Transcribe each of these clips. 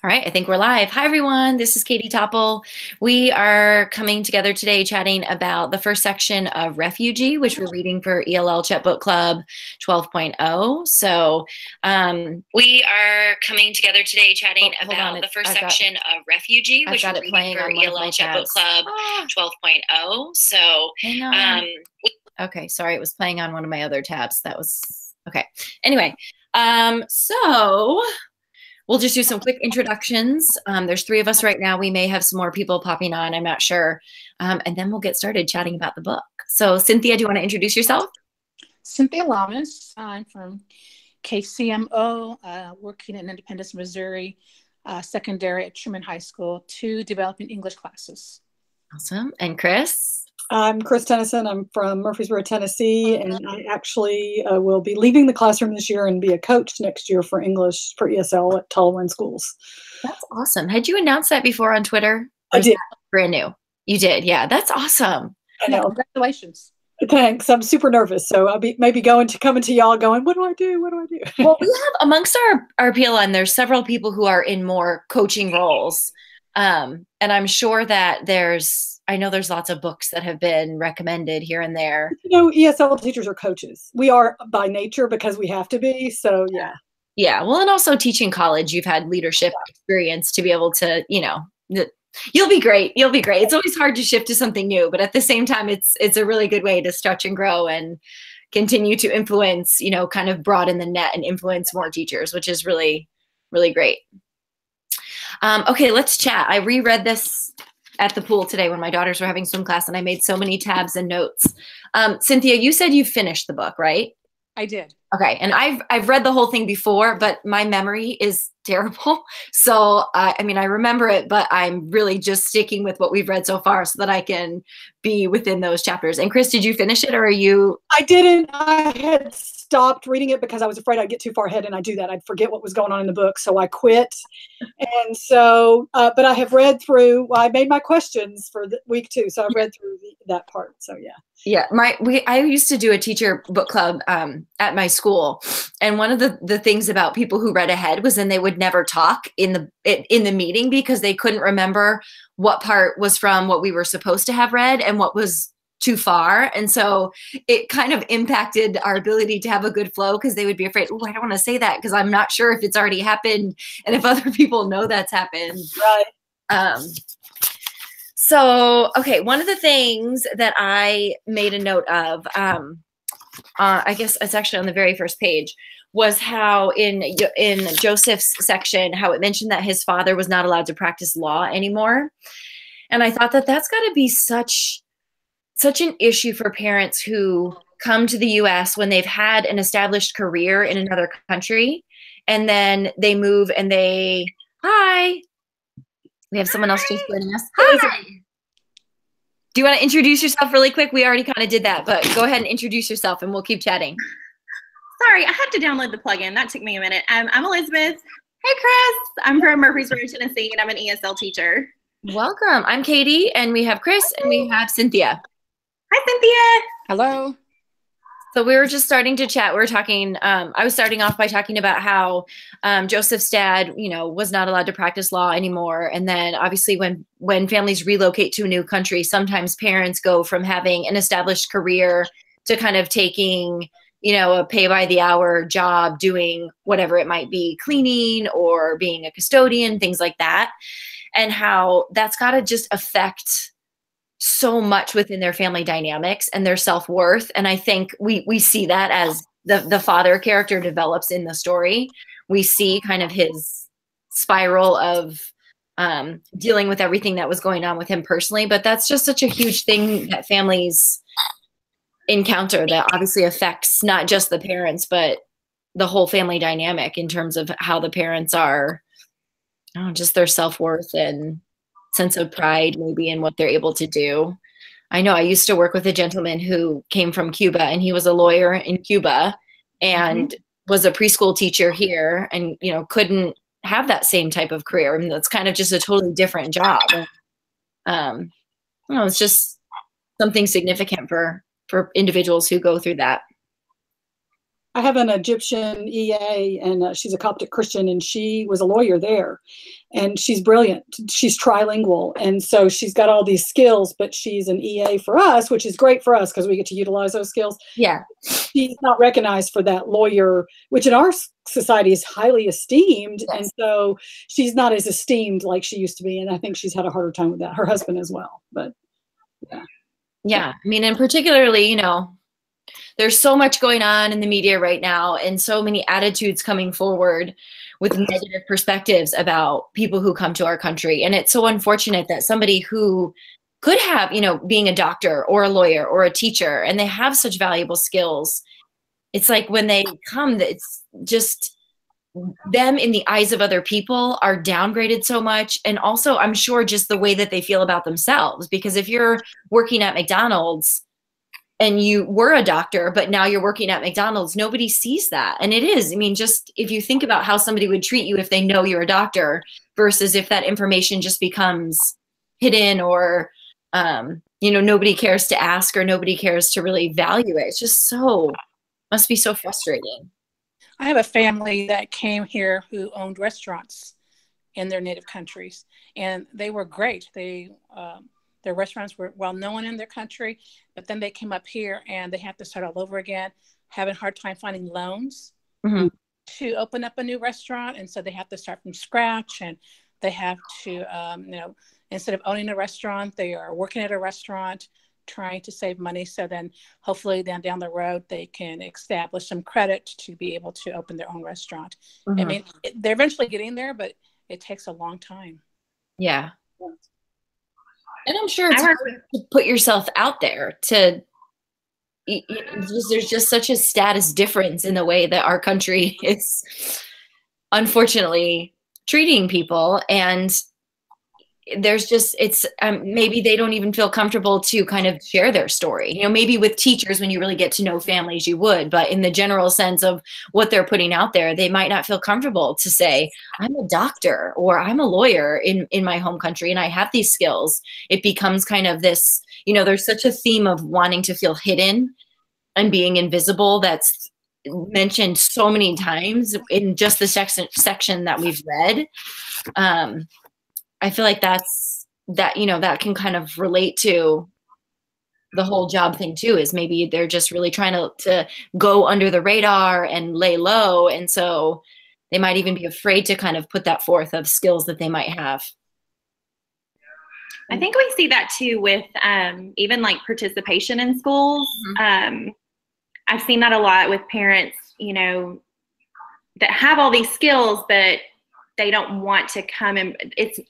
All right, I think we're live. Hi, everyone. This is Katie Topple. We are coming together today chatting about the first section of Refugee, which we're reading for ELL Chat Book Club 12.0. So we are coming together today chatting about the first section of Refugee, which we're reading for ELL Chat Book Club 12.0. So okay, sorry, it was playing on one of my other tabs. That was okay. Anyway, so we'll just do some quick introductions. There's 3 of us right now. We may have some more people popping on. I'm not sure. And then we'll get started chatting about the book. So Cynthia, do you want to introduce yourself? Cynthia Lamas. I'm from KCMO, working in Independence, Missouri, secondary at Truman High School, 2 developing English classes. Awesome. And Chris? I'm Chris Tennyson. I'm from Murfreesboro, Tennessee, and I actually will be leaving the classroom this year and be a coach next year for English for ESL at Tallinn schools. That's awesome. Had you announced that before on Twitter? I did. Brand new. You did. Yeah, that's awesome. I know. Congratulations. Thanks. I'm super nervous, so I'll be maybe coming to y'all going, what do I do? What do I do? Well, we have amongst our PLN, there's several people who are in more coaching roles. And I'm sure that I know there's lots of books that have been recommended here and there. You know, ESL teachers are coaches. We are by nature because we have to be. So yeah. Yeah. Well, and also teaching college, you've had leadership experience to be able to, you'll be great. You'll be great. It's always hard to shift to something new, but at the same time, it's a really good way to stretch and grow and continue to influence, kind of broaden the net and influence more teachers, which is really, really great. Okay, let's chat. I reread this at the pool today when my daughters were having swim class, and I made so many tabs and notes. Cynthia, you said you finished the book, right? I did. Okay, and I've read the whole thing before, but my memory is terrible. So I remember it, but I'm really just sticking with what we've read so far so that I can be within those chapters. And Chris, did you finish it, or are you? I didn't. I had stopped reading it because I was afraid I'd get too far ahead, and I do that. I'd forget what was going on in the book, so I quit. And so, but I have read through. Well, I made my questions for the week 2, so I've read through that part. So yeah. Yeah, I used to do a teacher book club at my school, and one of the things about people who read ahead was then they would never talk in the meeting because they couldn't remember what part was from what we were supposed to have read and what was too far, and so it kind of impacted our ability to have a good flow because they would be afraid, oh, I don't want to say that because I'm not sure if it's already happened and if other people know that's happened. Right. So, okay, one of the things that I made a note of, I guess it's actually on the very first page, was how in Joseph's section, how it mentioned that his father was not allowed to practice law anymore. And I thought that that's got to be such an issue for parents who come to the U.S. when they've had an established career in another country, and then they move and hi. We have someone else just joining us. Hi. Do you want to introduce yourself really quick? We already kind of did that, but go ahead and introduce yourself and we'll keep chatting. Sorry, I had to download the plugin. That took me a minute. I'm Elizabeth. Hey, Chris. I'm from Murfreesboro, Tennessee, and I'm an ESL teacher. Welcome. I'm Katie, and we have Chris, and we have Cynthia. Hi, Cynthia. Hello. So we were just starting to chat. We were talking, I was starting off by talking about how Joseph's dad, was not allowed to practice law anymore. And then obviously when families relocate to a new country, sometimes parents go from having an established career to kind of taking, a pay by the hour job, doing whatever it might be, cleaning or being a custodian, things like that. And how that's got to just affect so much within their family dynamics and their self-worth. And I think we see that as the father character develops in the story. We see kind of his spiral of dealing with everything that was going on with him personally. But that's just such a huge thing that families encounter that obviously affects not just the parents, but the whole family dynamic in terms of how the parents are, just their self-worth and sense of pride maybe in what they're able to do. I know I used to work with a gentleman who came from Cuba, and he was a lawyer in Cuba and was a preschool teacher here, and couldn't have that same type of career. I mean, that's kind of just a totally different job. It's just something significant for individuals who go through that. I have an Egyptian EA, and she's a Coptic Christian, and she was a lawyer there. And she's brilliant. She's trilingual. And so she's got all these skills, but she's an EA for us, which is great for us because we get to utilize those skills. Yeah. She's not recognized for that lawyer, which in our society is highly esteemed. Yes. And so she's not as esteemed like she used to be. And I think she's had a harder time with that. Her husband as well. But yeah. Yeah. I mean, and particularly, you know, there's so much going on in the media right now and so many attitudes coming forward with negative perspectives about people who come to our country. And it's so unfortunate that somebody who could have, you know, being a doctor or a lawyer or a teacher, and they have such valuable skills, it's like when they come, it's just them in the eyes of other people are downgraded so much. And also, I'm sure just the way that they feel about themselves, because if you're working at McDonald's and you were a doctor, but now you're working at McDonald's, nobody sees that. And it is, I mean, just if you think about how somebody would treat you if they know you're a doctor versus if that information just becomes hidden or, you know, nobody cares to ask or nobody cares to really value it. It's just must be so frustrating. I have a family that came here who owned restaurants in their native countries, and they were great. Their restaurants were well known in their country, but then they came up here and they have to start all over again, having a hard time finding loans to open up a new restaurant. And so they have to start from scratch, and they have to, you know, instead of owning a restaurant, they are working at a restaurant, trying to save money. So then hopefully down the road, they can establish some credit to be able to open their own restaurant. I mean, they're eventually getting there, but it takes a long time. Yeah. And I'm sure it's hard to put yourself out there to, there's just such a status difference in the way that our country is unfortunately treating people. And there's just, it's maybe they don't even feel comfortable to kind of share their story. You know, maybe with teachers, when you really get to know families, you would, but in the general sense of what they're putting out there, they might not feel comfortable to say, I'm a doctor or I'm a lawyer in my home country and I have these skills. It becomes kind of this, you know, there's such a theme of wanting to feel hidden and being invisible that's mentioned so many times in just the section that we've read. I feel like you know, that can kind of relate to the whole job thing too, is maybe they're just really trying to go under the radar and lay low. And so they might even be afraid to kind of put that forth of skills that they might have. I think we see that too with even like participation in schools. I've seen that a lot with parents, you know, that have all these skills, but they don't want to come and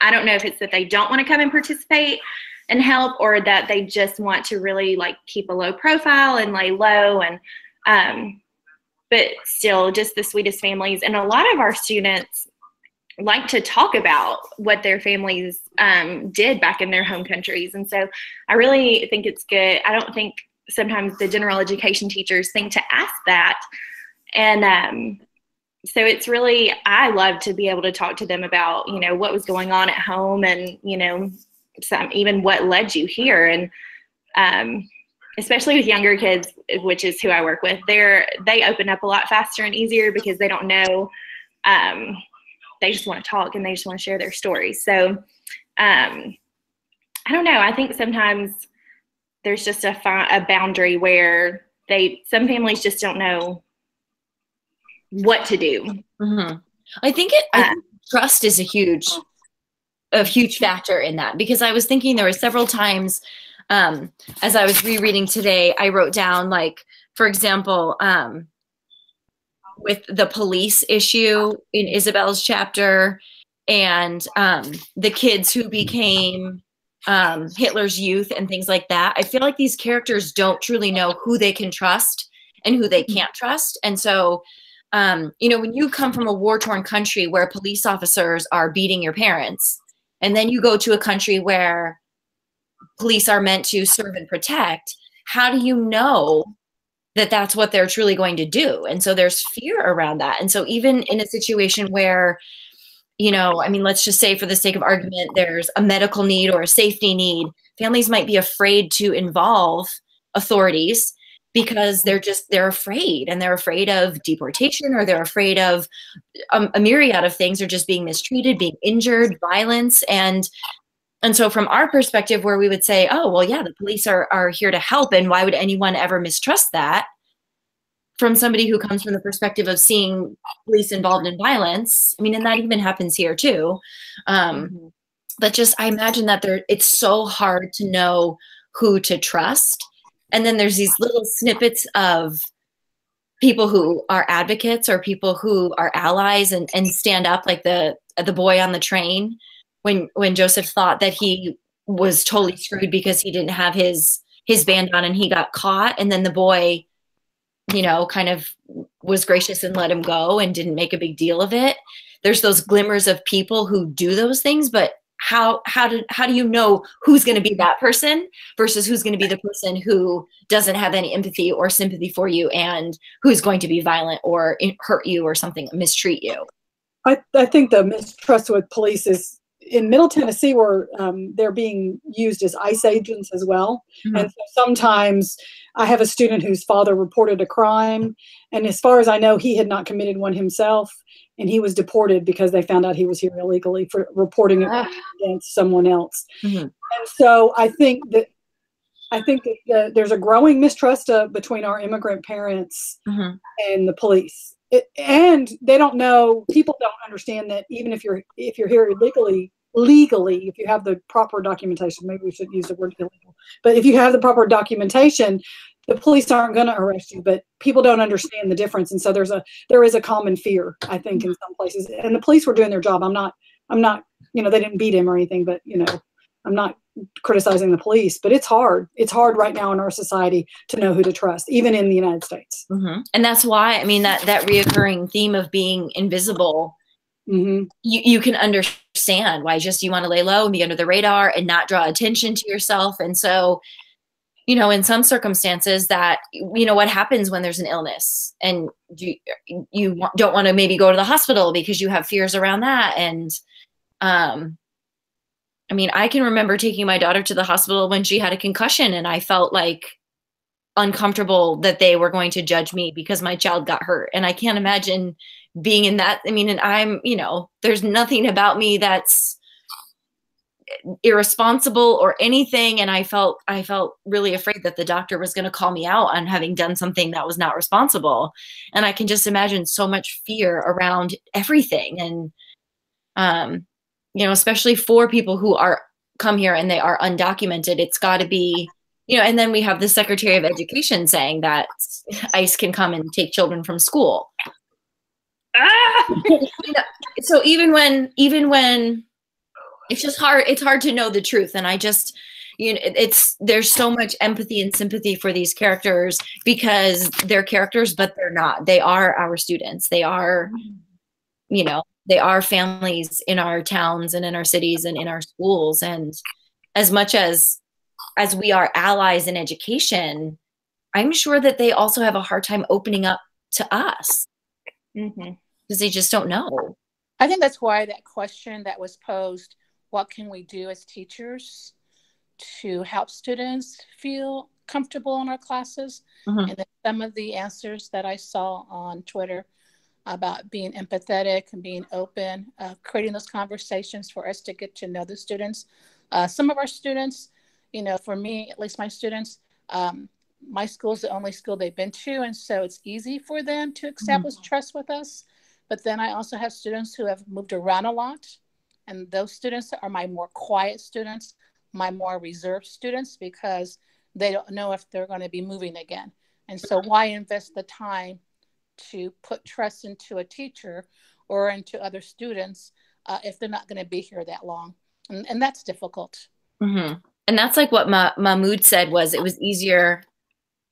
I don't know if it's that they don't want to come and participate and help, or that they just want to really like keep a low profile and lay low. And, but still just the sweetest families. And a lot of our students like to talk about what their families did back in their home countries. And so I really think it's good. I don't think sometimes the general education teachers think to ask that. And, so it's really, I love to be able to talk to them about, you know, what was going on at home and, you know, even what led you here. And especially with younger kids, which is who I work with, they open up a lot faster and easier because they don't know, they just want to talk and they just want to share their stories. So I don't know. I think sometimes there's just a boundary where some families just don't know what to do. I think trust is a huge factor in that, because I was thinking there were several times as I was rereading today, I wrote down, like, for example, with the police issue in Isabel's chapter and the kids who became Hitler's youth and things like that. I feel like these characters don't truly know who they can trust and who they can't trust. And so you know, when you come from a war-torn country where police officers are beating your parents, and then you go to a country where police are meant to serve and protect, how do you know that that's what they're truly going to do? And so there's fear around that. And so even in a situation where, you know, I mean, let's just say for the sake of argument, there's a medical need or a safety need, families might be afraid to involve authorities because they're afraid, and they're afraid of deportation, or they're afraid of a myriad of things, or just being mistreated, being injured, violence. And so from our perspective, where we would say, oh, well, yeah, the police are here to help, and why would anyone ever mistrust that? From somebody who comes from the perspective of seeing police involved in violence, I mean, and that even happens here too. But just, I imagine that it's so hard to know who to trust. And then there's these little snippets of people who are advocates, or people who are allies and stand up, like the boy on the train, when Joseph thought that he was totally screwed because he didn't have his band on and he got caught. And then the boy, you know, kind of was gracious and let him go and didn't make a big deal of it. There's those glimmers of people who do those things, but how do you know who's going to be that person versus who's going to be the person who doesn't have any empathy or sympathy for you, and who's going to be violent or hurt you or something, mistreat you? I think the mistrust with police is in Middle Tennessee, where they're being used as ICE agents as well. And so sometimes I have a student whose father reported a crime, and as far as I know, he had not committed one himself, and he was deported because they found out he was here illegally for reporting it against someone else. And so I think that there's a growing mistrust between our immigrant parents and the police. And they don't know, people don't understand that even if you're here legally, if you have the proper documentation, maybe we should use the word illegal, but if you have the proper documentation, the police aren't going to arrest you. But people don't understand the difference, and so there is a common fear, I think, in some places. And the police were doing their job. I'm not, you know, they didn't beat him or anything, but you know, I'm not criticizing the police. But it's hard. It's hard right now in our society to know who to trust, even in the United States. And that's why, I mean, that reoccurring theme of being invisible. You can understand why just you want to lay low and be under the radar and not draw attention to yourself. And so, you know, in some circumstances that, you know, what happens when there's an illness and you don't want to maybe go to the hospital because you have fears around that. And I mean, I can remember taking my daughter to the hospital when she had a concussion, and I felt like uncomfortable that they were going to judge me because my child got hurt. And I can't imagine being in that. I mean, and I'm, you know, there's nothing about me that's irresponsible or anything. And I felt really afraid that the doctor was going to call me out on having done something that was not responsible. And I can just imagine so much fear around everything. And, you know, especially for people who come here and they are undocumented, it's got to be, you know, and then we have the Secretary of Education saying that ICE can come and take children from school. So even when it's just hard, it's hard to know the truth. And I just, you know, there's so much empathy and sympathy for these characters because they're characters, but they're not. They are our students. They are, you know, they are families in our towns and in our cities and in our schools. And as much as we are allies in education, I'm sure that they also have a hard time opening up to us because they just don't know. I think that's why that question that was posed, what can we do as teachers to help students feel comfortable in our classes? And then some of the answers that I saw on Twitter about being empathetic and being open, creating those conversations for us to get to know the students. Some of our students, you know, for me, at least my students, my school is the only school they've been to. And so it's easy for them to establish trust with us. But then I also have students who have moved around a lot. And those students are my more quiet students, my more reserved students, because they don't know if they're going to be moving again. And so why invest the time to put trust into a teacher or into other students if they're not going to be here that long? And that's difficult. And that's like what Mahmoud said was, it was easier.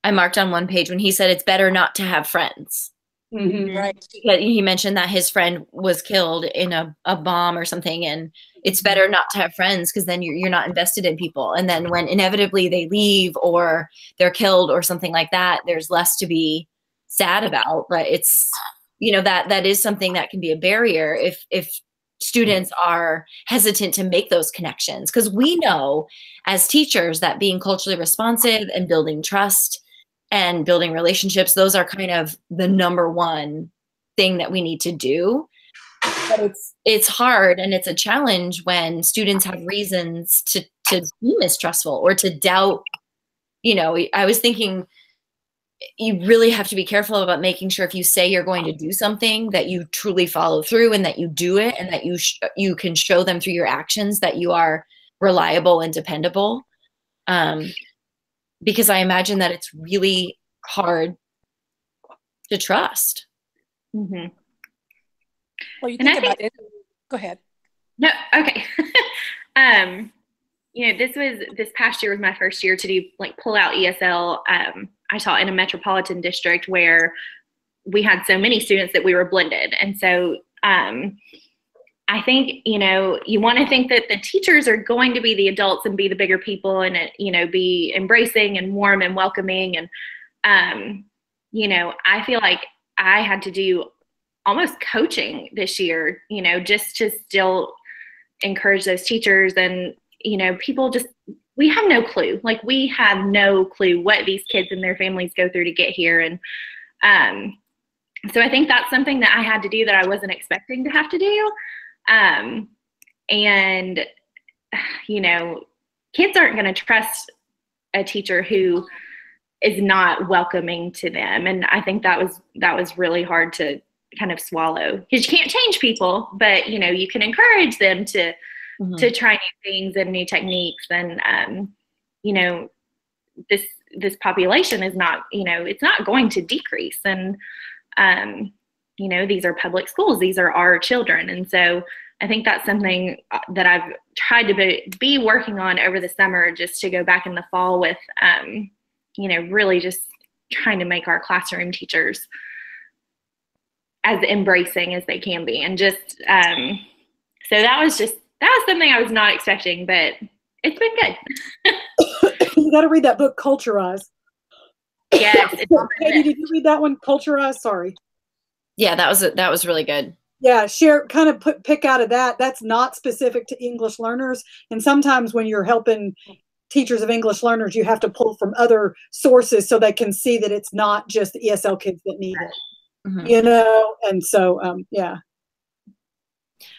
I marked on one page when he said it's better not to have friends. Right. He mentioned that his friend was killed in a bomb or something, and it's better not to have friends because then you're not invested in people. And then when inevitably they leave or they're killed or something like that, there's less to be sad about. But it's, you know, that is something that can be a barrier if students are hesitant to make those connections, because we know as teachers that being culturally responsive and building trust and building relationships. Those are kind of the number one thing that we need to do. But it's hard, and it's a challenge when students have reasons to be mistrustful or to doubt. You know, I was thinking you really have to be careful about making sure if you say you're going to do something that you truly follow through and that you do it, and that you can show them through your actions that you are reliable and dependable. Because I imagine that it's really hard to trust. Mm-hmm. Well, you think about it. Go ahead. No, okay. You know, this past year was my first year to do like pull out ESL. I taught in a metropolitan district where we had so many students that we were blended. And so I think, you know, you want to think that the teachers are going to be the adults and be the bigger people and, you know, be embracing and warm and welcoming. And, you know, I feel like I had to do almost coaching this year, you know, just to still encourage those teachers. And, you know, people just, we have no clue. Like, we have no clue what these kids and their families go through to get here. And so I think that's something that I had to do that I wasn't expecting to have to do. And, you know, kids aren't going to trust a teacher who is not welcoming to them. And I think that was really hard to kind of swallow, because you can't change people, but, you know, you can encourage them to try new things and new techniques. And, you know, this population is not, you know, it's not going to decrease. And, you know, these are public schools, these are our children. And so I think that's something that I've tried to be working on over the summer, just to go back in the fall with, you know, really just trying to make our classroom teachers as embracing as they can be. And just, so that was something I was not expecting, but it's been good. You got to read that book, Culturize. Yes. Katie, did you read that one, Culturize? Sorry. Yeah, that was really good. Yeah, pick out of that. That's not specific to English learners. And sometimes when you're helping teachers of English learners, you have to pull from other sources so they can see that it's not just the ESL kids that need it. Mm-hmm. You know, and so, yeah.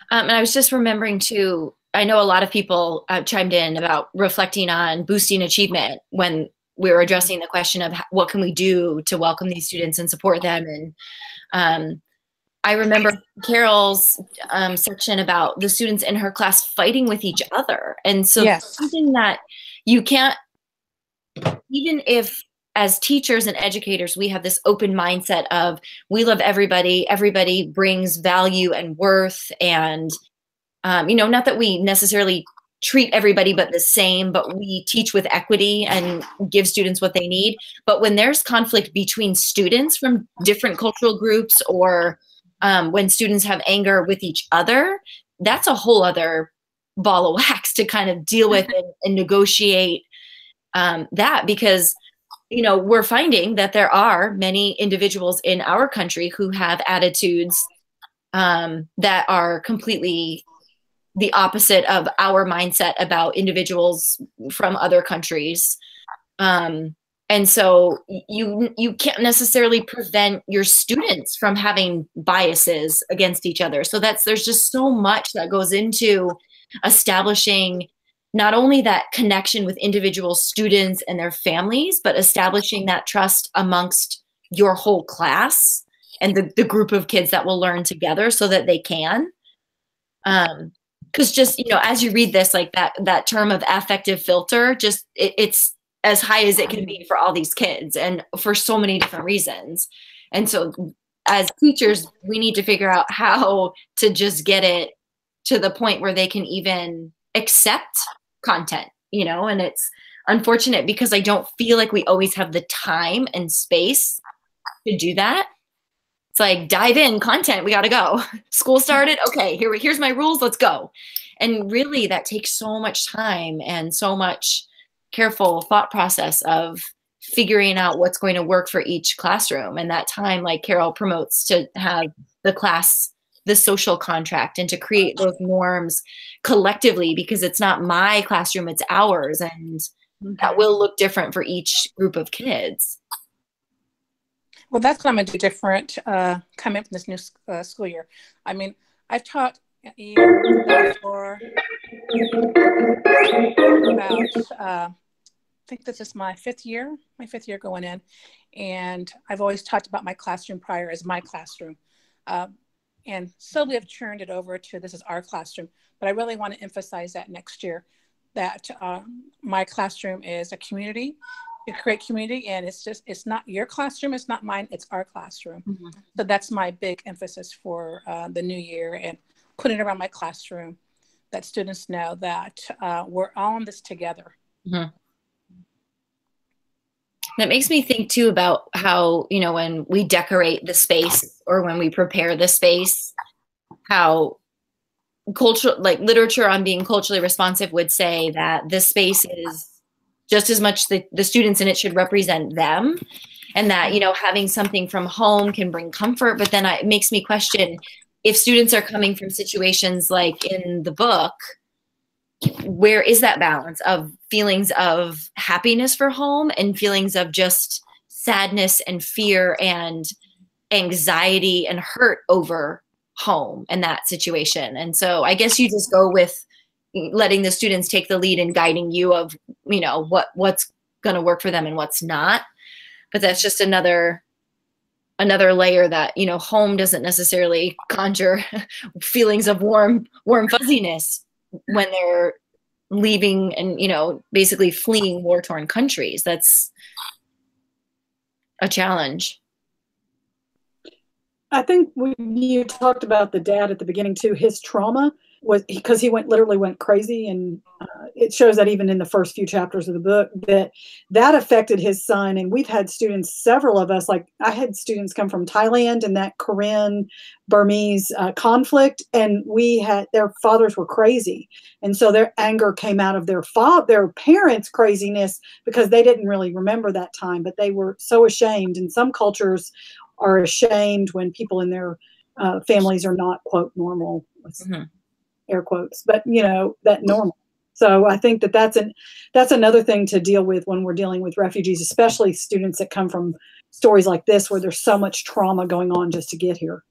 And I was just remembering too, I know a lot of people chimed in about reflecting on boosting achievement when we were addressing the question of what can we do to welcome these students and support them. And I remember Carol's section about the students in her class fighting with each other. And so yes. Something that you can't, even if as teachers and educators, we have this open mindset of we love everybody, everybody brings value and worth. And, you know, not that we necessarily treat everybody but the same, but we teach with equity and give students what they need. But when there's conflict between students from different cultural groups, or when students have anger with each other, that's a whole other ball of wax to kind of deal with and negotiate that, because, you know, we're finding that there are many individuals in our country who have attitudes that are completely the opposite of our mindset about individuals from other countries. And so you can't necessarily prevent your students from having biases against each other. So there's just so much that goes into establishing not only that connection with individual students and their families, but establishing that trust amongst your whole class and the group of kids that will learn together so that they can. Because just, you know, as you read this, like that term of affective filter, just it's as high as it can be for all these kids and for so many different reasons. And so as teachers, we need to figure out how to just get it to the point where they can even accept content, you know. And it's unfortunate because I don't feel like we always have the time and space to do that. It's like, dive in, content, we got to go. School started. Okay, here's my rules. Let's go. And really that takes so much time and so much careful thought process of figuring out what's going to work for each classroom. And that time, like Carol promotes, to have the social contract and to create those norms collectively, because it's not my classroom, it's ours. And that will look different for each group of kids. Well, that's what I'm going to do different coming from this new school year. I mean, I've taught for about, I think this is my fifth year going in. And I've always talked about my classroom prior as my classroom. And slowly I've turned it over to this is our classroom. But I really want to emphasize that next year, that my classroom is a community, a great community, and it's not your classroom, it's not mine, it's our classroom. Mm-hmm. So that's my big emphasis for the new year, and putting it around my classroom, that students know that we're all in this together. Mm-hmm. That makes me think too about how, you know, when we decorate the space or when we prepare the space, how cultural, like literature on being culturally responsive would say that this space is just as much the students in it should represent them, and that, you know, having something from home can bring comfort. But then it makes me question, if students are coming from situations like in the book, where is that balance of feelings of happiness for home and feelings of just sadness and fear and anxiety and hurt over home and that situation? And so I guess you just go with letting the students take the lead and guiding you of, you know, what's going to work for them and what's not. But that's just another layer that, you know, home doesn't necessarily conjure feelings of warm fuzziness when they're leaving and, you know, basically fleeing war-torn countries. That's a challenge. I think you talked about the dad at the beginning too. His trauma was because he literally went crazy, and it shows that even in the first few chapters of the book that affected his son. And we've had students, several of us, like I had students come from Thailand and that Korean Burmese conflict, and their fathers were crazy, and so their anger came out of their parents' craziness because they didn't really remember that time, but they were so ashamed. And some cultures are ashamed when people in their families are not, quote, normal, mm-hmm. air quotes, but, you know, that normal. So I think that's another thing to deal with when we're dealing with refugees, especially students that come from stories like this, where there's so much trauma going on just to get here.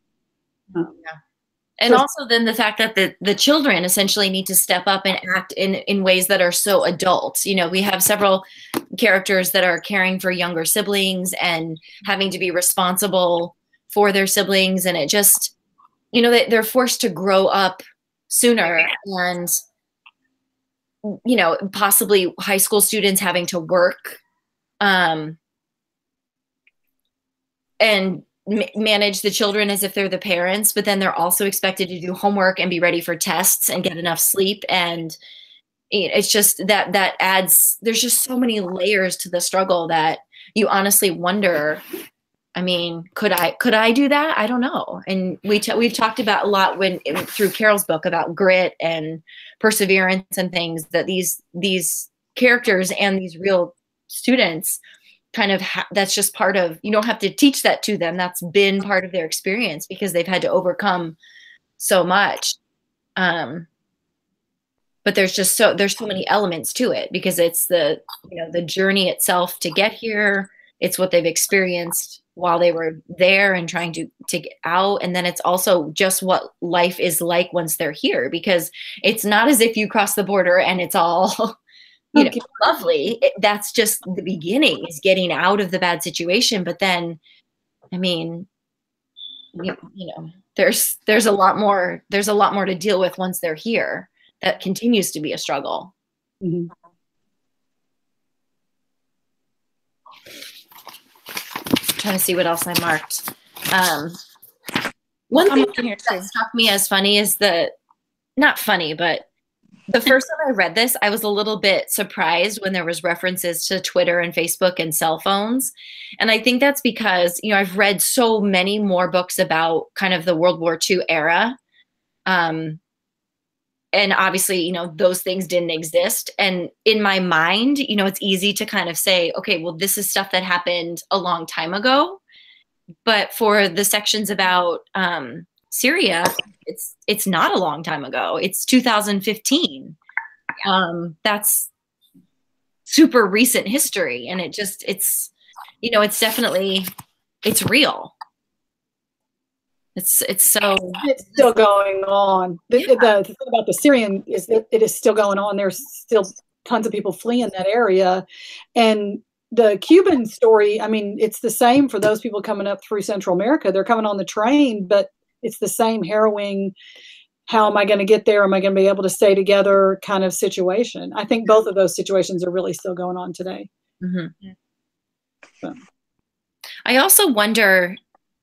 Yeah. And also then the fact that the children essentially need to step up and act in ways that are so adult. You know, we have several characters that are caring for younger siblings and having to be responsible for their siblings. And it just, you know, they're forced to grow up sooner, and, you know, possibly high school students having to work and manage the children as if they're the parents, but then they're also expected to do homework and be ready for tests and get enough sleep. And it's just that adds, there's just so many layers to the struggle that you honestly wonder, I mean, could I do that? I don't know. And we've talked about a lot through Carol's book about grit and perseverance and things, that these characters and these real students kind of that's just part of, you don't have to teach that to them. That's been part of their experience because they've had to overcome so much. But there's so many elements to it, because it's the journey itself to get here. It's what they've experienced while they were there and trying to get out. And then it's also just what life is like once they're here, because it's not as if you cross the border and it's all you know, lovely. That's just the beginning, is getting out of the bad situation. But then, I mean, you know, there's a lot more to deal with once they're here. That continues to be a struggle. Mm-hmm. Trying to see what else I marked. One thing that struck me as funny is not funny, but the first time I read this, I was a little bit surprised when there was references to Twitter and Facebook and cell phones. And I think that's because, you know, I've read so many more books about kind of the World War II era. And obviously, you know, those things didn't exist. And in my mind, you know, it's easy to kind of say, okay, well, this is stuff that happened a long time ago. But for the sections about Syria, it's not a long time ago. It's 2015. That's super recent history. And it's, you know, it's definitely it's real. It's still going on. The thing about the Syrian is that it is still going on. There's still tons of people fleeing that area. And the Cuban story, I mean, it's the same for those people coming up through Central America. They're coming on the train, but it's the same harrowing, how am I going to get there? Am I going to be able to stay together kind of situation? I think both of those situations are really still going on today. Mm-hmm. So. I also wonder,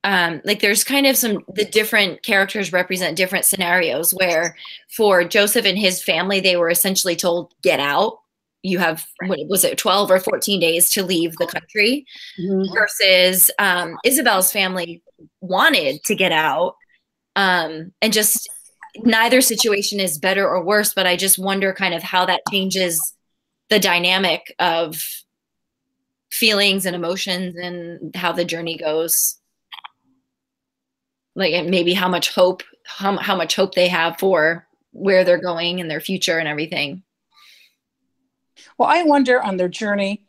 like there's kind of the different characters represent different scenarios where for Joseph and his family, they were essentially told, get out. You have, what was it, 12 or 14 days to leave the country, mm-hmm. versus Isabel's family wanted to get out. And just neither situation is better or worse, but I just wonder kind of how that changes the dynamic of feelings and emotions and how the journey goes. Like, and maybe how much hope they have for where they're going and their future and everything. Well, I wonder on their journey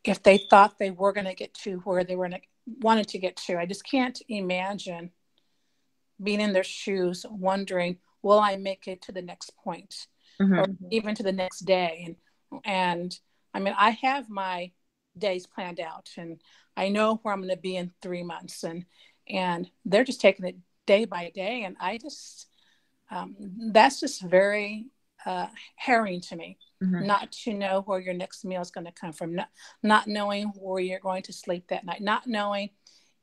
if they thought they were going to get to where they wanted to get to. I just can't imagine being in their shoes, wondering, will I make it to the next point, mm-hmm. or even to the next day? And I mean, I have my days planned out, and I know where I'm going to be in 3 months, and they're just taking it day by day, and I just that's just very harrowing to me. Mm-hmm. Not to know where your next meal is going to come from, not knowing where you're going to sleep that night, not knowing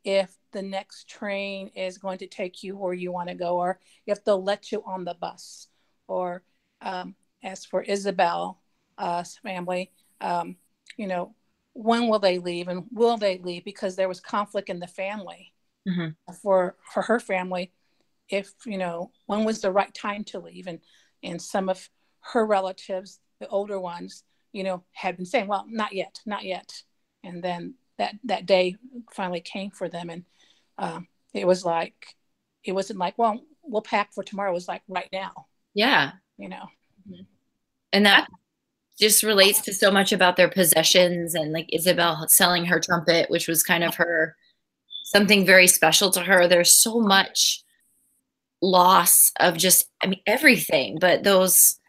if the next train is going to take you where you want to go, or if they'll let you on the bus. Or as for Isabel's family, you know, when will they leave, and will they leave? Because there was conflict in the family. Mm-hmm. For her family, if, you know, when was the right time to leave? And some of her relatives, the older ones, you know, had been saying, well, not yet. And then that day finally came for them. And it wasn't like, well, we'll pack for tomorrow. It was like right now. Yeah. You know. Mm-hmm. And that just relates to so much about their possessions, and like Isabel selling her trumpet, which was kind of something very special to her. There's so much loss of just, I mean, everything, but those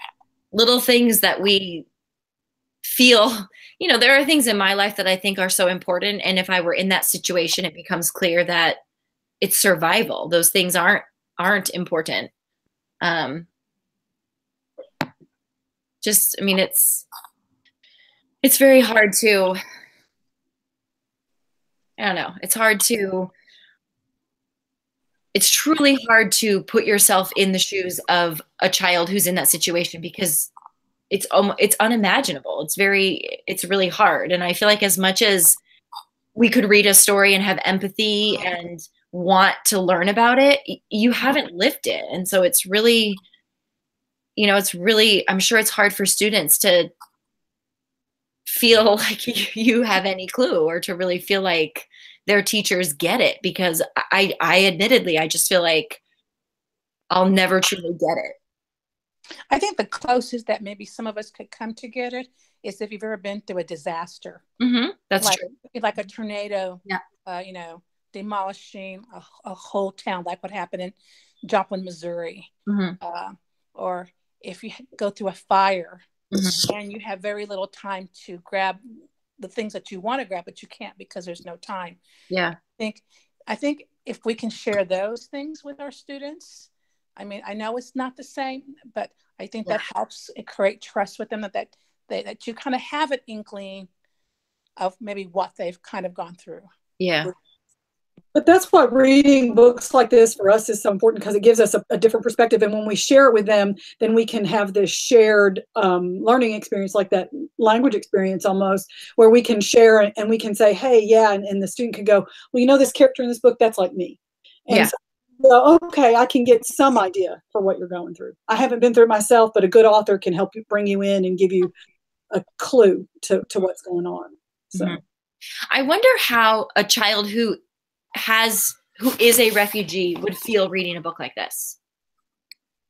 little things that we feel, you know, there are things in my life that I think are so important. And if I were in that situation, it becomes clear that it's survival. Those things aren't important. Just, I mean, it's very hard to, I don't know. It's truly hard to put yourself in the shoes of a child who's in that situation, because it's unimaginable. It's really hard. And I feel like as much as we could read a story and have empathy and want to learn about it, you haven't lived it. And so it's really, you know, I'm sure it's hard for students to feel like you have any clue, or to really feel like their teachers get it, because I admittedly, I just feel like I'll never truly get it. I think the closest that maybe some of us could come to get it is if you've ever been through a disaster. Mm-hmm. That's true. Like a tornado, yeah. You know, demolishing a whole town, like what happened in Joplin, Missouri. Mm-hmm. Or if you go through a fire, mm-hmm. and you have very little time to grab the things that you want to grab, but you can't because there's no time. Yeah. I think if we can share those things with our students, I mean, I know it's not the same, but I think that helps create trust with them, that you kind of have an inkling of maybe what they've kind of gone through. Yeah. But that's what reading books like this for us is so important, because it gives us a different perspective. And when we share it with them, then we can have this shared learning experience, like that language experience almost, where we can share and we can say, hey, yeah. And the student can go, well, you know, this character in this book, that's like me. And so, okay, I can get some idea for what you're going through. I haven't been through it myself, but a good author can help you, bring you in and give you a clue to what's going on. So mm-hmm. I wonder how a child who is a refugee would feel reading a book like this.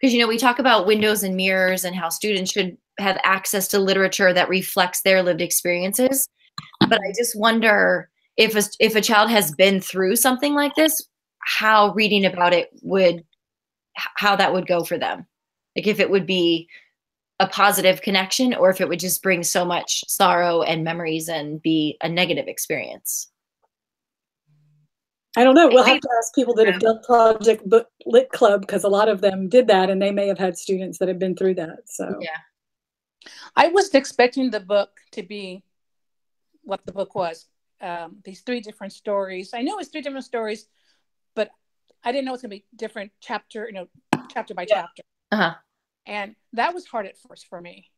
Because, you know, we talk about windows and mirrors and how students should have access to literature that reflects their lived experiences. But I just wonder if a child has been through something like this, how reading about it would, how that would go for them. Like if it would be a positive connection or if it would just bring so much sorrow and memories and be a negative experience. I don't know. We'll have to ask people that have done Project Book Lit Club, because a lot of them did that and they may have had students that have been through that. So yeah. I wasn't expecting the book to be what the book was. These 3 different stories. I knew it was 3 different stories, but I didn't know it was going to be different chapter by chapter. Uh-huh. And that was hard at first for me,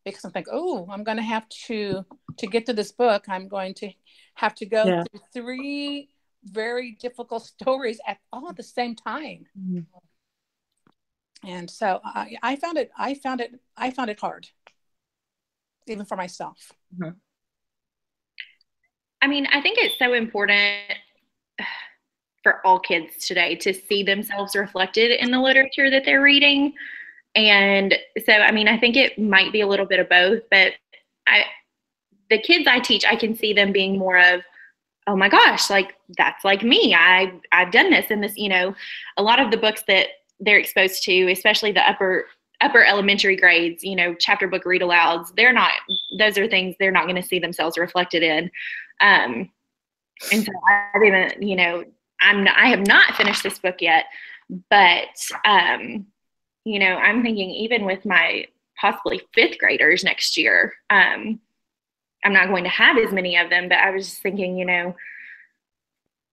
because I'm like, oh, I'm going to have to get to this book, I'm going to have to go through 3 very difficult stories all at the same time. Mm-hmm. And so I found it hard, even for myself. Mm-hmm. I mean, I think it's so important for all kids today to see themselves reflected in the literature that they're reading. And so, I mean, I think it might be a little bit of both, but the kids I teach, I can see them being more of, oh my gosh, like that's like me. I've done this and this, you know, a lot of the books that they're exposed to, especially the upper elementary grades, you know, chapter book read alouds, those are things they're not going to see themselves reflected in. And so I've even, you know, I have not finished this book yet, but, you know, I'm thinking even with my possibly 5th graders next year, I'm not going to have as many of them, but I was just thinking, you know,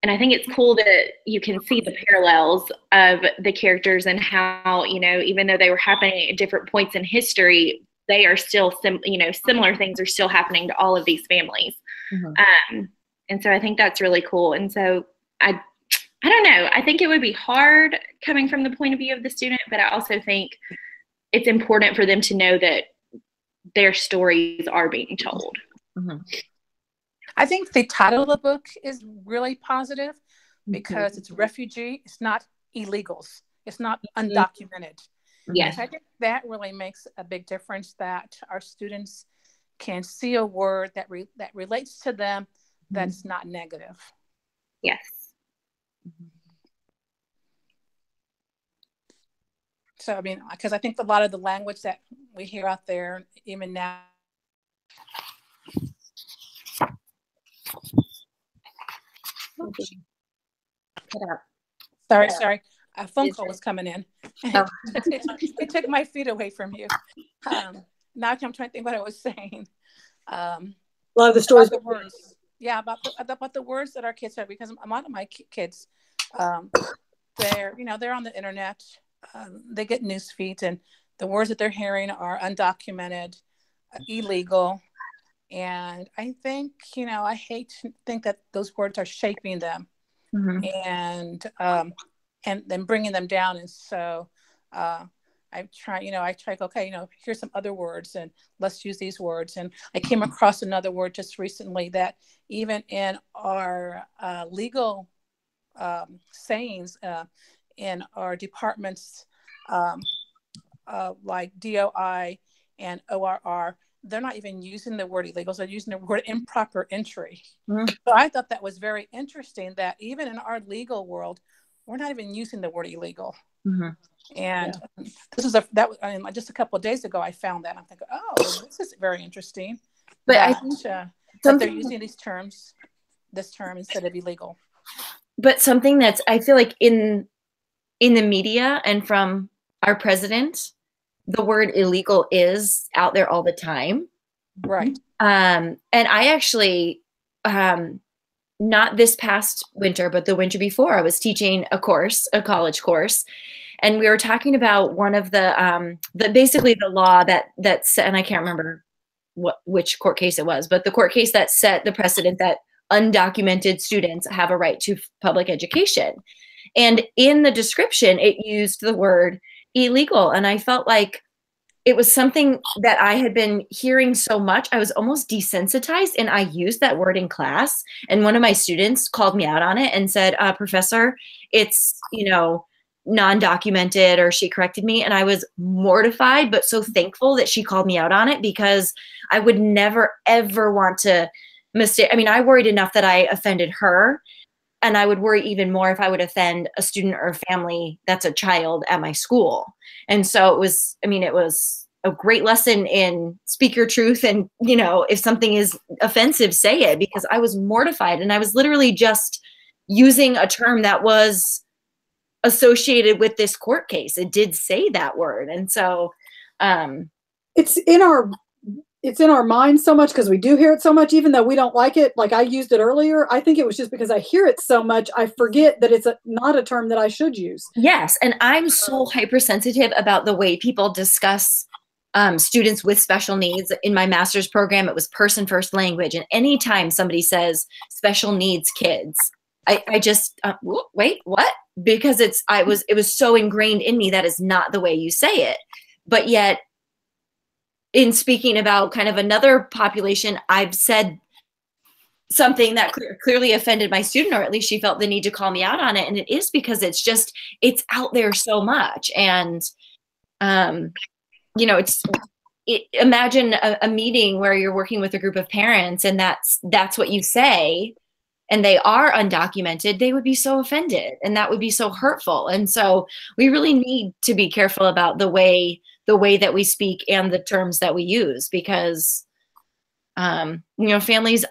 and I think it's cool that you can see the parallels of the characters and how, you know, even though they were happening at different points in history, they are still, similar things are still happening to all of these families. Mm-hmm. And so I think that's really cool. And so I don't know, I think it would be hard coming from the point of view of the student, but I also think it's important for them to know that their stories are being told. Mm-hmm. I think the title of the book is really positive because it's refugee. It's not illegals. It's not undocumented. Yes. I think that really makes a big difference, that our students can see a word that relates to them that's not negative. Yes. So, I mean, because I think a lot of the language that we hear out there, even now. Sorry. A phone call was coming in. Oh. It took my feet away from you. Now I'm trying to think what I was saying. A lot of the stories. About the words. Yeah, about the words that our kids have, because a lot of my kids, they're on the internet. They get news feeds, and the words that they're hearing are undocumented, illegal. And I think, I hate to think that those words are shaping them and then bringing them down. And so I try, okay, here's some other words and let's use these words. And I came across another word just recently that even in our legal sayings in our departments like DOI and ORR, they're not even using the word illegals. They're using the word improper entry. So I thought that was very interesting that even in our legal world, we're not even using the word illegal. And just a couple of days ago, I found that. I'm thinking, oh, this is very interesting. But I think that they're using this term instead of illegal. But something that's, I feel like in the media and from our president, the word illegal is out there all the time. Right. And I actually, not this past winter, but the winter before, I was teaching a college course, and we were talking about one of the basically the law that's, and I can't remember which court case it was, but the court case that set the precedent that undocumented students have a right to public education. And in the description, it used the word illegal. And I felt like it was something that I had been hearing so much. I was almost desensitized, and I used that word in class. And one of my students called me out on it and said, Professor, it's, non-documented, or she corrected me. And I was mortified, but so thankful that she called me out on it, because I would never, ever want to mistake. I mean, I worried enough that I offended her, and I would worry even more if I would offend a student or a family that's a child at my school. And so it was, I mean, it was a great lesson in speak your truth. And, you know, if something is offensive, say it, because I was mortified. And I was literally just using a term that was associated with this court case. It did say that word. And so it's in our mind so much because we do hear it so much, even though we don't like it. Like I used it earlier. I think it was just because I hear it so much, I forget that it's not a term that I should use. Yes. And I'm so hypersensitive about the way people discuss students with special needs. In my master's program, it was person first language. And anytime somebody says special needs kids, I just, wait, what? Because it was so ingrained in me that is not the way you say it. But yet, in speaking about kind of another population, I've said something that clearly offended my student, or at least she felt the need to call me out on it. And it is because it's out there so much. And, you know, imagine a meeting where you're working with a group of parents and that's what you say, and they are undocumented, they would be so offended, and that would be so hurtful. And so we really need to be careful about the way that we speak and the terms that we use, because, you know, families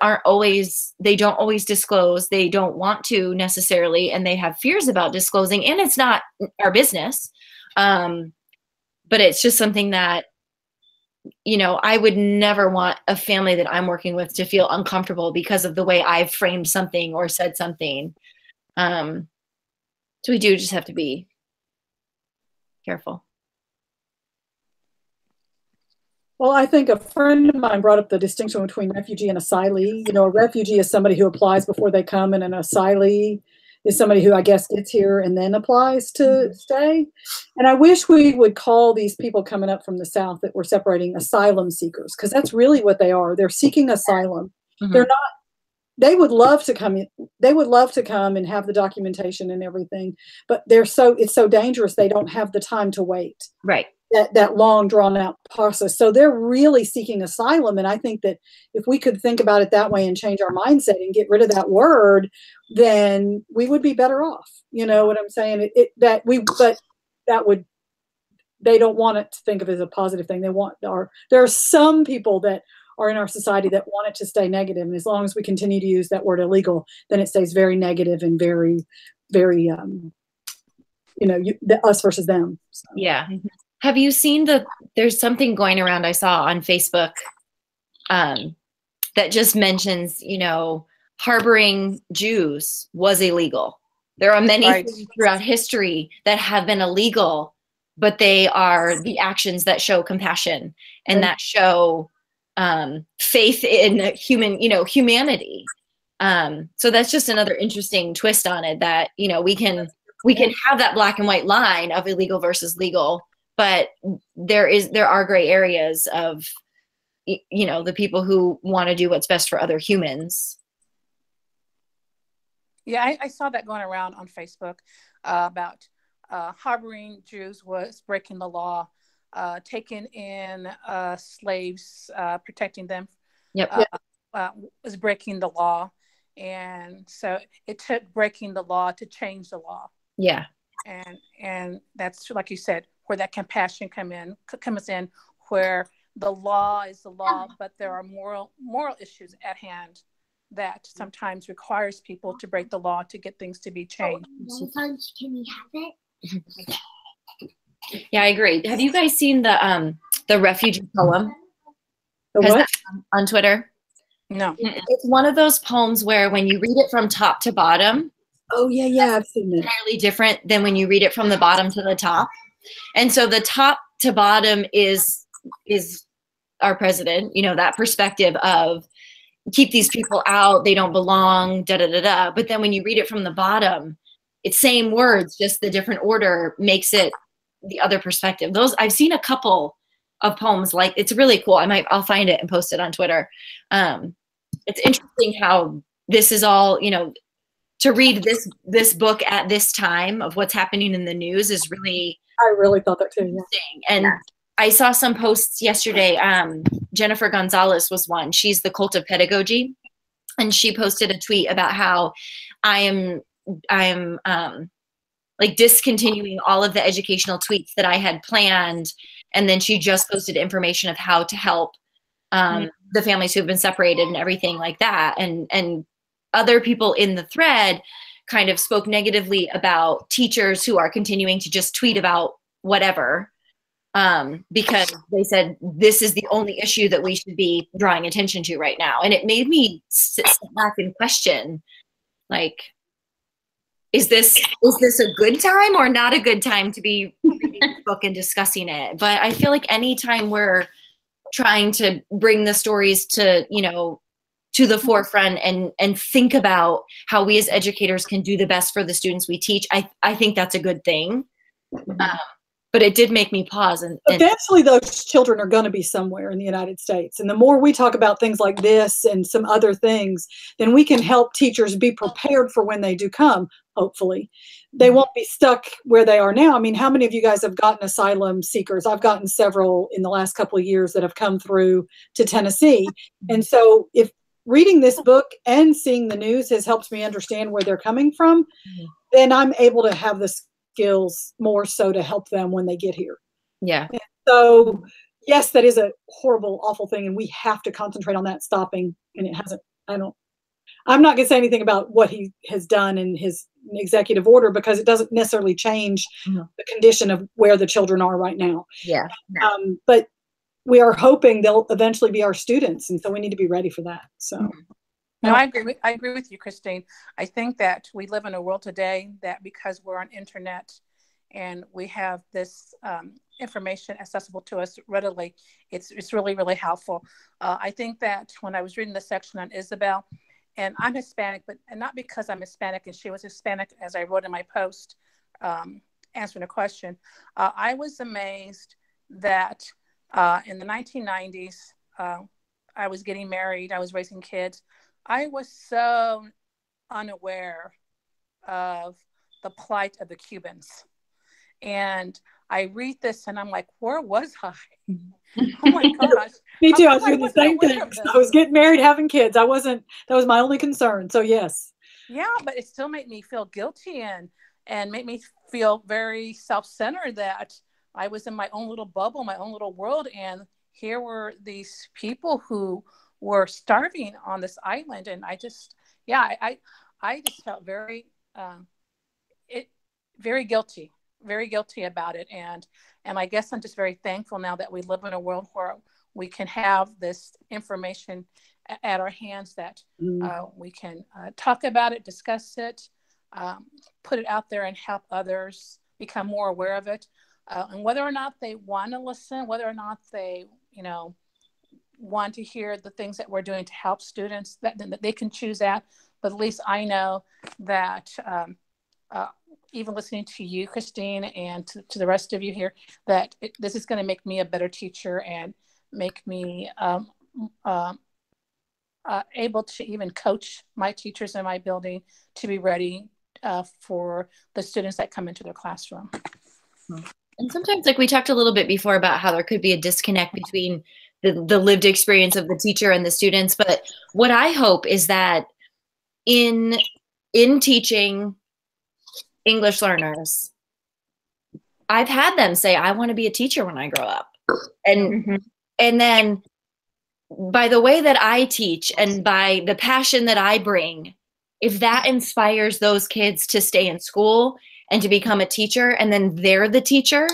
they don't always disclose. They don't want to necessarily, and they have fears about disclosing, and it's not our business. But it's just something that, you know, I would never want a family that I'm working with to feel uncomfortable because of the way I've framed something or said something. So we do just have to be careful. Well, I think a friend of mine brought up the distinction between refugee and asylee. You know, a refugee is somebody who applies before they come, and an asylee is somebody who I guess gets here and then applies to stay. And I wish we would call these people coming up from the South that we're separating asylum seekers, because that's really what they are. They're seeking asylum. Mm-hmm. They're not, they would love to come in, they would love to come and have the documentation and everything, but it's so dangerous. They don't have the time to wait. Right. That long drawn out process. So they're really seeking asylum. And I think that if we could think about it that way and change our mindset and get rid of that word, then we would be better off. You know what I'm saying? They don't want it to think of it as a positive thing. There are some people that are in our society that want it to stay negative. And as long as we continue to use that word illegal, then it stays very negative and very, very, you know, us versus them. So. Yeah. Have you seen there's something going around I saw on Facebook that just mentions, you know, harboring Jews was illegal. There are many things throughout history that have been illegal, but they are the actions that show compassion and that show faith in humanity. So that's just another interesting twist on it, that, you know, we can have that black and white line of illegal versus legal, but there are gray areas of, you know, the people who want to do what's best for other humans. Yeah, I saw that going around on Facebook about harboring Jews was breaking the law, taking in slaves, protecting them, was breaking the law. And so it took breaking the law to change the law. Yeah. And that's, like you said, where that compassion comes in, where the law is the law, but there are moral issues at hand that sometimes requires people to break the law to get things to be changed. Sometimes can we have it? Yeah, I agree. Have you guys seen the Refugee poem? The what? On Twitter? No. It's one of those poems where when you read it from top to bottom, oh yeah, I've seen it. Entirely different than when you read it from the bottom to the top. And so the top to bottom is our president, you know, that perspective of keep these people out, they don't belong, da da da da. But then when you read it from the bottom, it's same words, just the different order makes it the other perspective. Those I've seen a couple of poems, like it's really cool. I'll find it and post it on Twitter. It's interesting how this is all, you know, to read this book at this time of what's happening in the news is really, I really thought that too. Interesting. And I saw some posts yesterday. Jennifer Gonzalez was one. She's the Cult of Pedagogy. and she posted a tweet about how I am like discontinuing all of the educational tweets that I had planned. And then she just posted information of how to help the families who have been separated and everything like that. And other people in the thread kind of spoke negatively about teachers who are continuing to just tweet about whatever, because they said this is the only issue that we should be drawing attention to right now. And it made me step back and question, like, is this a good time or not a good time to be reading this book and discussing it? But I feel like anytime we're trying to bring the stories to, you know, to the forefront and think about how we as educators can do the best for the students we teach, I think that's a good thing. But it did make me pause. And eventually those children are going to be somewhere in the United States. And the more we talk about things like this and some other things, then we can help teachers be prepared for when they do come, hopefully. They won't be stuck where they are now. I mean, how many of you guys have gotten asylum seekers? I've gotten several in the last couple of years that have come through to Tennessee. And so if reading this book and seeing the news has helped me understand where they're coming from, then I'm able to have the skills more so to help them when they get here. Yeah. And so, yes, that is a horrible, awful thing, and we have to concentrate on that stopping. And it hasn't. I'm not going to say anything about what he has done in his executive order because it doesn't necessarily change the condition of where the children are right now. Yeah. But we are hoping they'll eventually be our students, and so we need to be ready for that. So. No, I agree with you, Christine. I think that we live in a world today that because we're on internet and we have this information accessible to us readily, it's really, really helpful. I think that when I was reading the section on Isabel, and I'm Hispanic, and not because I'm Hispanic and she was Hispanic, as I wrote in my post answering a question, I was amazed that in the 1990s, I was getting married, I was raising kids. I was so unaware of the plight of the Cubans. And I read this and I'm like, where was I? Oh my gosh. Me too. I was doing the same thing. I was getting married, having kids. That was my only concern. So yes. Yeah, but it still made me feel guilty and made me feel very self-centered that I was in my own little bubble, my own little world. And here were these people who were starving on this island. And I just felt very guilty about it. And I guess I'm just very thankful now that we live in a world where we can have this information at our hands, that we can talk about it, discuss it, put it out there and help others become more aware of it. And whether or not they want to listen, whether or not they, want to hear the things that we're doing to help students, that they can choose that. But at least I know that even listening to you, Christine, and to the rest of you here, that this is going to make me a better teacher and make me able to even coach my teachers in my building to be ready for the students that come into their classroom. And sometimes, like we talked a little bit before about how there could be a disconnect between the lived experience of the teacher and the students. But what I hope is that in teaching English learners, I've had them say, I want to be a teacher when I grow up. And then by the way that I teach and by the passion that I bring, if that inspires those kids to stay in school and to become a teacher, and then they're the teacher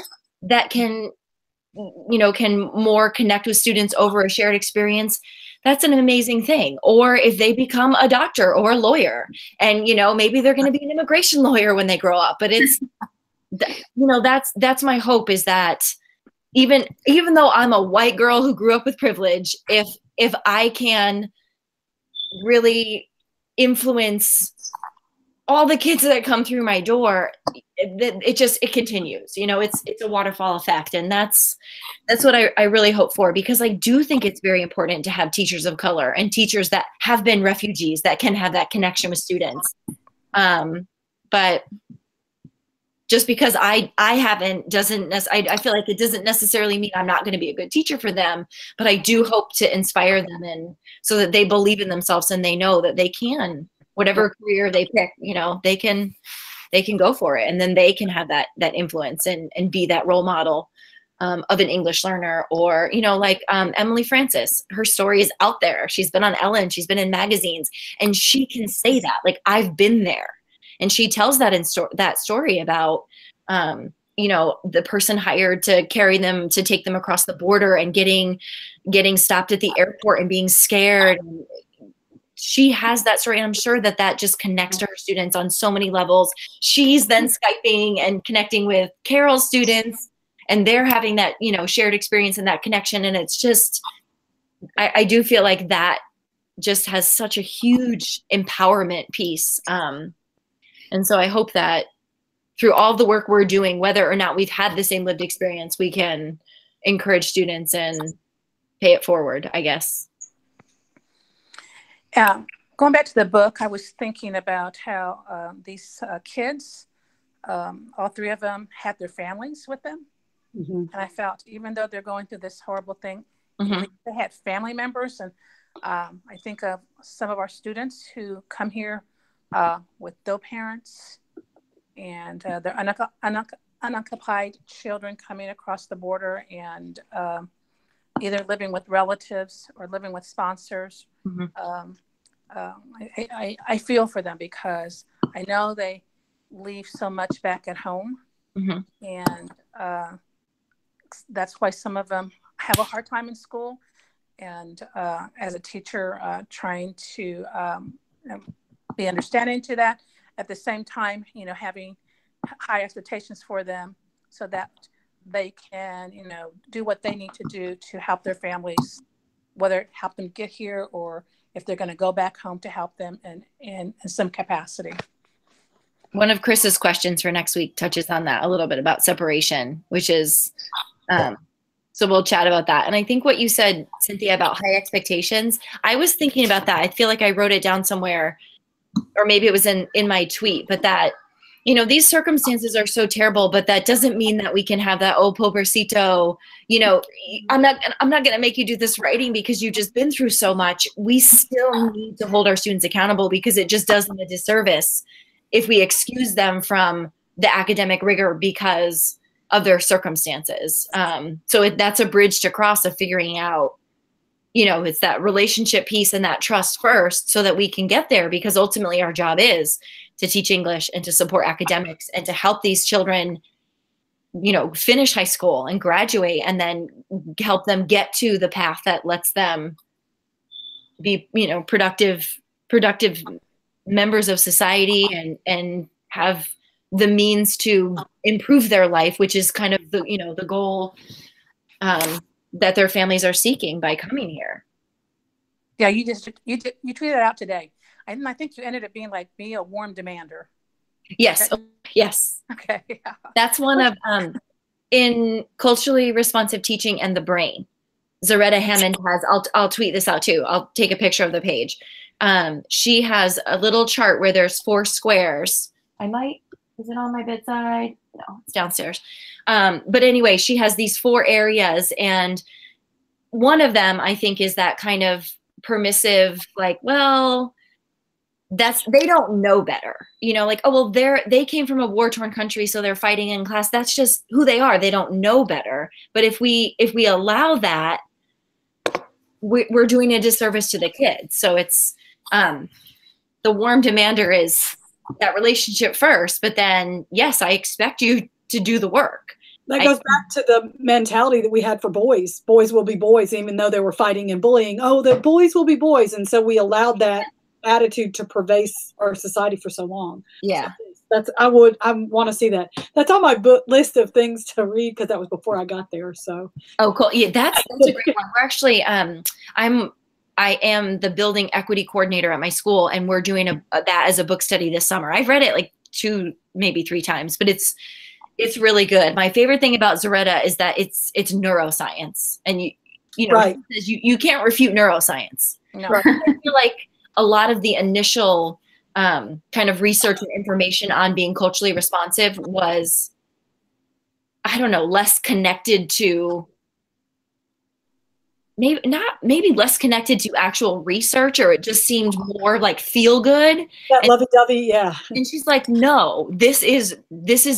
that can more connect with students over a shared experience, that's an amazing thing. Or if they become a doctor or a lawyer and, maybe they're going to be an immigration lawyer when they grow up, but it's, that's my hope, is that even though I'm a white girl who grew up with privilege, if I can really influence all the kids that come through my door, it continues. It's a waterfall effect, and that's what I really hope for, because I do think it's very important to have teachers of color and teachers that have been refugees that can have that connection with students. But just because I haven't doesn't I feel like it doesn't necessarily mean I'm not going to be a good teacher for them, but I do hope to inspire them, and so that they believe in themselves and they know that they can, whatever career they pick, you know, they can go for it, and then they can have that influence and be that role model of an English learner. Or, you know, like Emily Francis, her story is out there. She's been on Ellen, she's been in magazines, and she can say that, like, I've been there. And she tells that in that story about, you know, the person hired to carry them, to take them across the border, and getting stopped at the airport and being scared. And she has that story, and I'm sure that just connects to her students on so many levels. She's then Skyping and connecting with Carol's students, and they're having that, you know, shared experience and that connection. And it's just, I do feel like that just has such a huge empowerment piece. And so I hope that through all the work we're doing, whether or not we've had the same lived experience, we can encourage students and pay it forward, I guess. Going back to the book, I was thinking about how these kids, all three of them had their families with them. And I felt, even though they're going through this horrible thing, they had family members. And I think of some of our students who come here with no parents, and their unoccupied children coming across the border, and either living with relatives or living with sponsors. I feel for them, because I know they leave so much back at home. And that's why some of them have a hard time in school. And as a teacher, trying to be understanding to that, at the same time, you know, having high expectations for them, so that they can, you know, do what they need to do to help their families, whether help them get here, or if they're going to go back home, to help them in some capacity. One of Chris's questions for next week touches on that a little bit, about separation, which is, so we'll chat about that. And I think what you said, Cynthia, about high expectations, I was thinking about that. I feel like I wrote it down somewhere, or maybe it was in my tweet, but that, you know, these circumstances are so terrible, but that doesn't mean that we can have that, oh, pobrecito, you know, I'm not going to make you do this writing because you've just been through so much. We still need to hold our students accountable, because it just does them a disservice if we excuse them from the academic rigor because of their circumstances. So that's a bridge to cross, of figuring out, you know, it's that relationship piece and that trust first, so that we can get there, because ultimately our job is to teach English and to support academics and to help these children, you know, finish high school and graduate, and then help them get to the path that lets them be, you know, productive members of society, and have the means to improve their life, which is kind of the, you know, the goal that their families are seeking by coming here. Yeah, you tweeted out today. And I think you ended up being like me, a warm demander. Yes. Okay. Yes. Okay. Yeah. That's one of, in culturally responsive teaching and the brain, Zaretta Hammond has, I'll tweet this out too. I'll take a picture of the page. She has a little chart where there's 4 squares. Is it on my bedside? No, it's downstairs. But anyway, she has these 4 areas, and one of them, I think, is that kind of permissive, like, well, they don't know better, you know, like, oh, well, they came from a war-torn country, so they're fighting in class. That's just who they are. They don't know better. But if we allow that, we're doing a disservice to the kids. So it's the warm demander is that relationship first, but then, yes, I expect you to do the work. That goes back to the mentality that we had for boys. Boys will be boys, even though they were fighting and bullying. Oh, the boys will be boys. And so we allowed that attitude to pervade our society for so long. Yeah. So I want to see that. That's on my book list of things to read, because that was before I got there. So. Oh, cool. Yeah, that's a great one. We're actually, I am the building equity coordinator at my school, and we're doing that as a book study this summer. I've read it like 2, maybe 3 times, but it's really good. My favorite thing about Zaretta is that it's neuroscience, and you know, right. you can't refute neuroscience. No. Right. I feel like a lot of the initial kind of research and information on being culturally responsive was, I don't know, less connected to maybe less connected to actual research, or it just seemed more like feel good. That lovey-dovey, yeah. And she's like, no, this is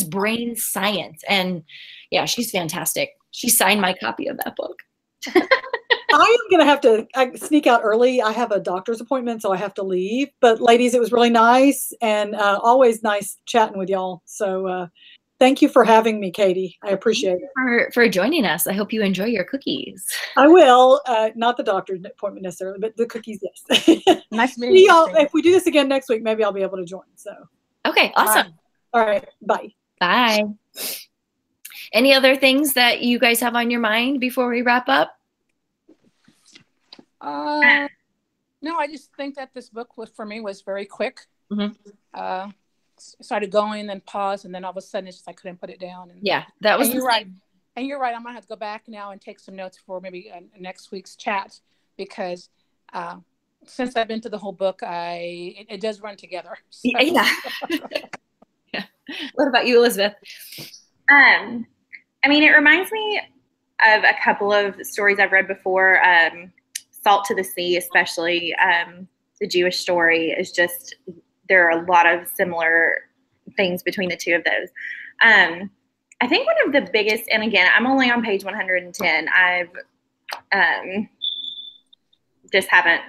brain science. And yeah, she's fantastic. She signed my copy of that book. I am going to have to sneak out early. I have a doctor's appointment, so I have to leave. But ladies, it was really nice, and always nice chatting with y'all. So thank you for having me, Katie. I appreciate it. For joining us. I hope you enjoy your cookies. I will. Not the doctor's appointment necessarily, but the cookies, yes. Nice meeting you. If we do this again next week, maybe I'll be able to join. So. Okay, awesome. All right. Bye. Bye. Any other things that you guys have on your mind before we wrap up? No, I just think that this book for me was very quick. Mm-hmm. Started going, then paused, and then all of a sudden it's just I couldn't put it down. And, yeah, that was. And you're right. And you're right. I'm gonna have to go back now and take some notes for maybe next week's chat, because since I've been to the whole book, it does run together. So. Yeah. Yeah. What about you, Elizabeth? I mean, it reminds me of a couple of stories I've read before. Salt to the Sea, especially the Jewish story, is just, there are a lot of similar things between the two of those. I think one of the biggest, and again, I'm only on page 110. I've just haven't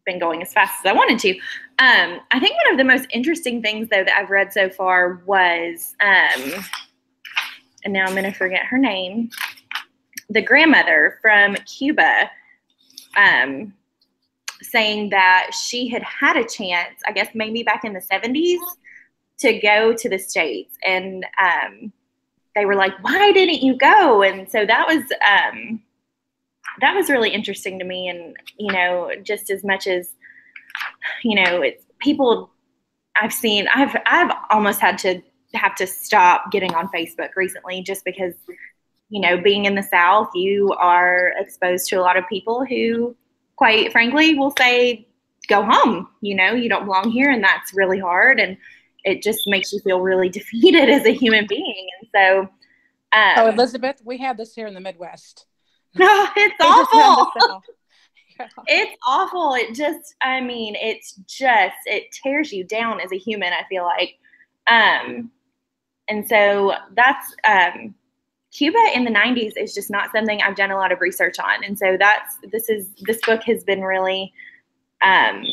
been going as fast as I wanted to. I think one of the most interesting things, though, that I've read so far was, and now I'm going to forget her name, the grandmother from Cuba, saying that she had a chance, I guess maybe back in the 70s, to go to the States. And they were like, why didn't you go? And so that was really interesting to me. And, you know, just as much as, you know, it's people I've seen, I've almost have to stop getting on Facebook recently, just because, you know, being in the South, you are exposed to a lot of people who, quite frankly, will say, go home, you know, you don't belong here. And that's really hard. And it just makes you feel really defeated as a human being. And so. Elizabeth, we have this here in the Midwest. No, it's awful. It's awful. It just, I mean, it tears you down as a human, I feel like. And so that's, Cuba in the 90s is just not something I've done a lot of research on. And so this book has been really kind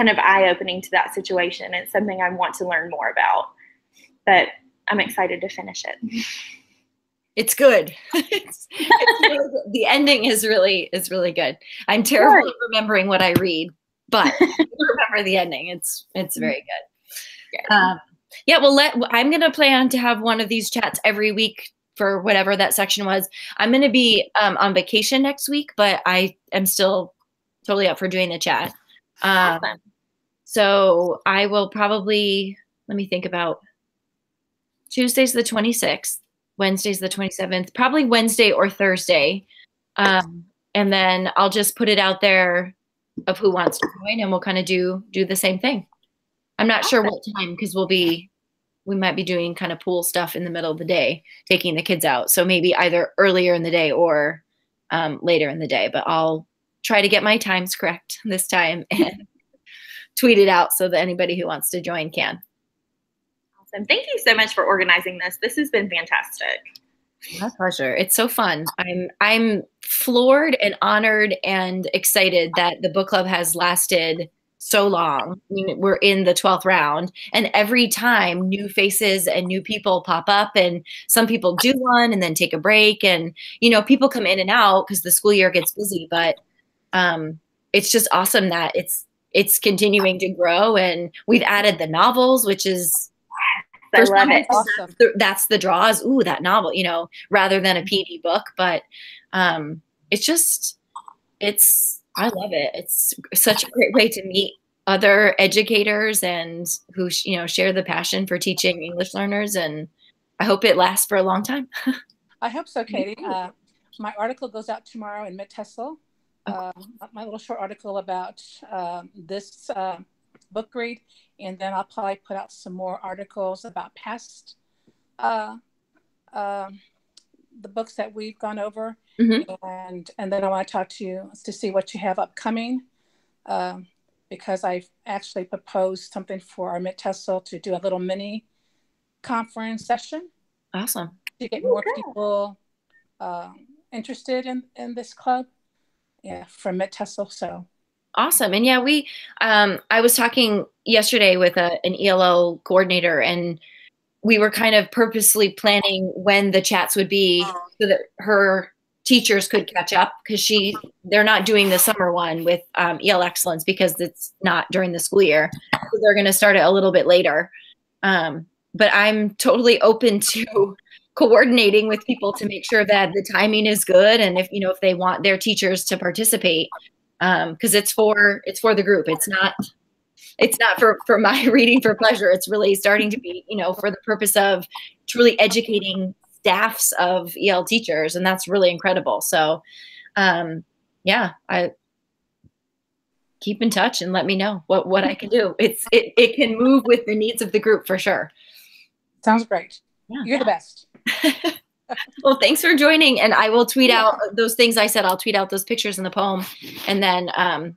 of eye-opening to that situation. It's something I want to learn more about, but I'm excited to finish it. It's good. It's really good. The ending is really good. I'm terrible at remembering what I read, but I remember the ending. It's very good. Yeah, well, I'm going to plan to have one of these chats every week for whatever that section was. I'm going to be on vacation next week, but I am still totally up for doing the chat. Awesome. So I will probably, let me think about, Tuesday's the 26th, Wednesday's the 27th, probably Wednesday or Thursday. And then I'll just put it out there of who wants to join, and we'll kind of do the same thing. I'm not sure what time, because we might be doing kind of pool stuff in the middle of the day, taking the kids out. So maybe either earlier in the day or later in the day, but I'll try to get my times correct this time and tweet it out so that anybody who wants to join can. Awesome. Thank you so much for organizing this. This has been fantastic. My pleasure. It's so fun. I'm floored and honored and excited that the book club has lasted so long. I mean, we're in the 12th round, and every time new faces and new people pop up, and some people do one and then take a break, and you know, people come in and out because the school year gets busy, but it's just awesome that it's continuing to grow, and we've added the novels, which is I love it. Awesome. That's the draws. Ooh, that novel, you know, rather than a PD book, but I love it. It's such a great way to meet other educators and who, you know, share the passion for teaching English learners. And I hope it lasts for a long time. I hope so, Katie. My article goes out tomorrow in Mid-Tessel. My little short article about this book read, and then I'll probably put out some more articles about past the books that we've gone over, and then I want to talk to you to see what you have upcoming, because I've actually proposed something for our Mid-Tessel to do a little mini conference session. Awesome. To get more people interested in this club, from Mid-Tessel. So awesome. And yeah, I was talking yesterday with an ELO coordinator, and we were kind of purposely planning when the chats would be so that her teachers could catch up, because they're not doing the summer one with EL Excellence because it's not during the school year. So they're going to start it a little bit later. But I'm totally open to coordinating with people to make sure that the timing is good, and if they want their teachers to participate, because it's for the group. It's not for my reading for pleasure. It's really starting to be, for the purpose of truly educating staffs of EL teachers. And that's really incredible. So, I keep in touch and let me know what I can do. It can move with the needs of the group for sure. Sounds great. Yeah. You're the best. Well, thanks for joining. And I will tweet out those things I said. I'll tweet out those pictures in the poem, and then,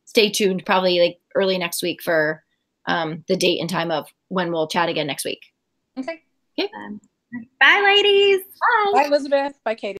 stay tuned probably like early next week for the date and time of when we'll chat again next week. Okay. Bye, ladies. Bye. Bye, Elizabeth. Bye, Katie.